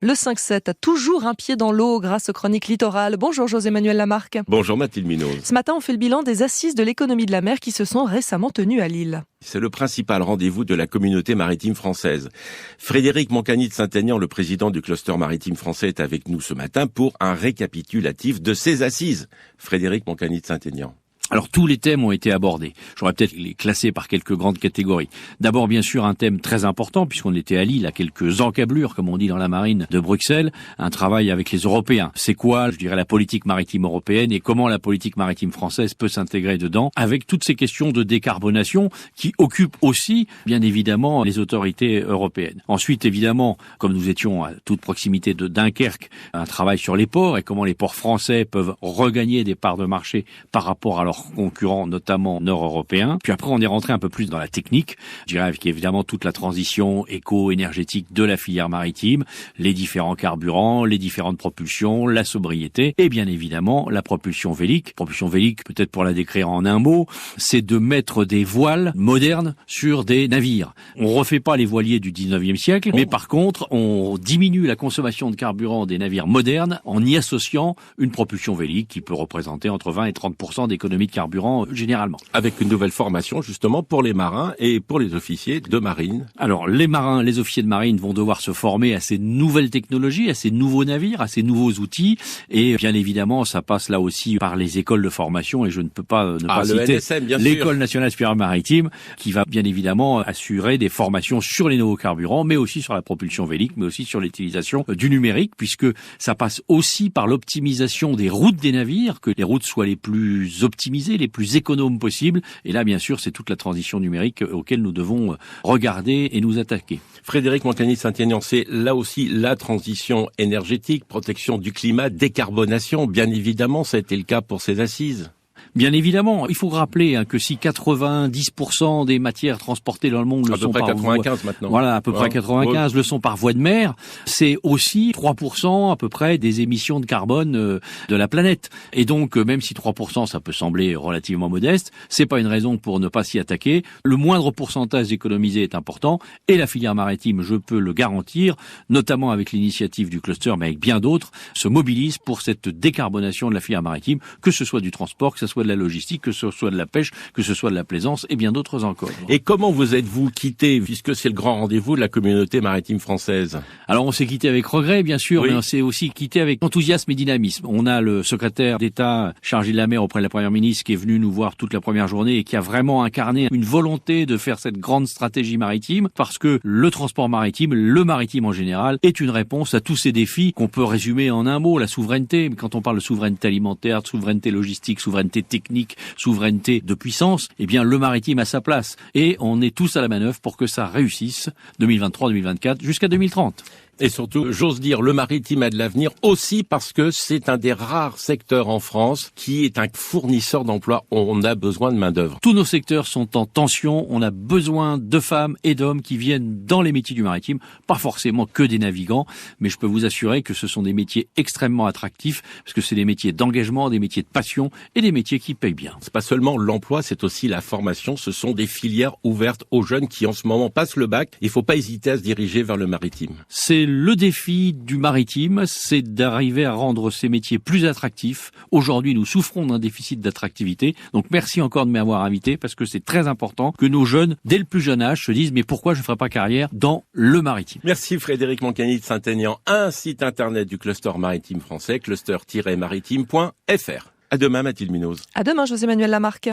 Le 5-7 a toujours un pied dans l'eau grâce aux chroniques littorales. Bonjour José-Manuel Lamarque. Bonjour Mathilde Minoz. Ce matin, on fait le bilan des assises de l'économie de la mer qui se sont récemment tenues à Lille. C'est le principal rendez-vous de la communauté maritime française. Frédéric Moncani de Saint-Aignan, le président du cluster maritime français, est avec nous ce matin pour un récapitulatif de ces assises. Frédéric Moncani de Saint-Aignan. Alors tous les thèmes ont été abordés. J'aurais peut-être les classés par quelques grandes catégories. D'abord bien sûr un thème très important puisqu'on était à Lille, à quelques encablures comme on dit dans la marine de Bruxelles, un travail avec les Européens. C'est quoi, je dirais, la politique maritime européenne et comment la politique maritime française peut s'intégrer dedans avec toutes ces questions de décarbonation qui occupent aussi bien évidemment les autorités européennes. Ensuite évidemment, comme nous étions à toute proximité de Dunkerque, un travail sur les ports et comment les ports français peuvent regagner des parts de marché par rapport à leurs concurrents, notamment nord-européens. Puis après, on est rentré un peu plus dans la technique, je dirais avec évidemment toute la transition éco-énergétique de la filière maritime, les différents carburants, les différentes propulsions, la sobriété et bien évidemment la propulsion vélique. Propulsion vélique, peut-être pour la décrire en un mot, c'est de mettre des voiles modernes sur des navires. On refait pas les voiliers du 19e siècle, mais par contre, on diminue la consommation de carburant des navires modernes en y associant une propulsion vélique qui peut représenter entre 20 et 30% d'économie de carburant généralement. Avec une nouvelle formation justement pour les marins et pour les officiers de marine. Alors les marins, les officiers de marine vont devoir se former à ces nouvelles technologies, à ces nouveaux navires, à ces nouveaux outils et bien évidemment ça passe là aussi par les écoles de formation et je ne peux pas ne pas citer NSM, l'École nationale supérieure maritime qui va bien évidemment assurer des formations sur les nouveaux carburants mais aussi sur la propulsion vélique mais aussi sur l'utilisation du numérique puisque ça passe aussi par l'optimisation des routes des navires, que les routes soient les plus optimisées, les plus économes possibles. Et là, bien sûr, c'est toute la transition numérique auquel nous devons regarder et nous attaquer. Frédéric Moncani de Saint-Aignan, c'est là aussi la transition énergétique, protection du climat, décarbonation. Bien évidemment, ça a été le cas pour ces assises. Bien évidemment, il faut rappeler que si 90% des matières transportées dans le monde le sont par 95 maintenant. Voilà, à peu près 95 le sont par voie de mer, c'est aussi 3% à peu près des émissions de carbone de la planète. Et donc même si 3% ça peut sembler relativement modeste, c'est pas une raison pour ne pas s'y attaquer. Le moindre pourcentage économisé est important et la filière maritime, je peux le garantir, notamment avec l'initiative du cluster mais avec bien d'autres, se mobilise pour cette décarbonation de la filière maritime, que ce soit du transport, que ce soit de la logistique, que ce soit de la pêche, que ce soit de la plaisance et bien d'autres encore. Et comment vous êtes-vous quitté, puisque c'est le grand rendez-vous de la communauté maritime française? Alors on s'est quitté avec regret bien sûr, oui. Mais on s'est aussi quitté avec enthousiasme et dynamisme. On a le secrétaire d'État chargé de la mer auprès de la Première ministre qui est venu nous voir toute la première journée et qui a vraiment incarné une volonté de faire cette grande stratégie maritime parce que le transport maritime, le maritime en général, est une réponse à tous ces défis qu'on peut résumer en un mot, la souveraineté. Mais quand on parle de souveraineté alimentaire, de souveraineté logistique, souveraineté technique, souveraineté de puissance, eh bien le maritime a sa place et on est tous à la manœuvre pour que ça réussisse 2023-2024 jusqu'à 2030. Et surtout, j'ose dire, le maritime a de l'avenir aussi parce que c'est un des rares secteurs en France qui est un fournisseur d'emplois. On a besoin de main-d'œuvre. Tous nos secteurs sont en tension. On a besoin de femmes et d'hommes qui viennent dans les métiers du maritime. Pas forcément que des navigants, mais je peux vous assurer que ce sont des métiers extrêmement attractifs parce que c'est des métiers d'engagement, des métiers de passion et des métiers qui payent bien. C'est pas seulement l'emploi, c'est aussi la formation. Ce sont des filières ouvertes aux jeunes qui en ce moment passent le bac. Il faut pas hésiter à se diriger vers le maritime. C'est le défi du maritime, c'est d'arriver à rendre ces métiers plus attractifs. Aujourd'hui, nous souffrons d'un déficit d'attractivité. Donc, merci encore de m'avoir invité parce que c'est très important que nos jeunes, dès le plus jeune âge, se disent « Mais pourquoi je ne ferai pas carrière dans le maritime ?» Merci Frédéric Moncani de Saint-Aignan. Un site internet du cluster maritime français, cluster-maritime.fr. À demain Mathilde Minoz. À demain José-Manuel Lamarque.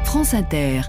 France Inter.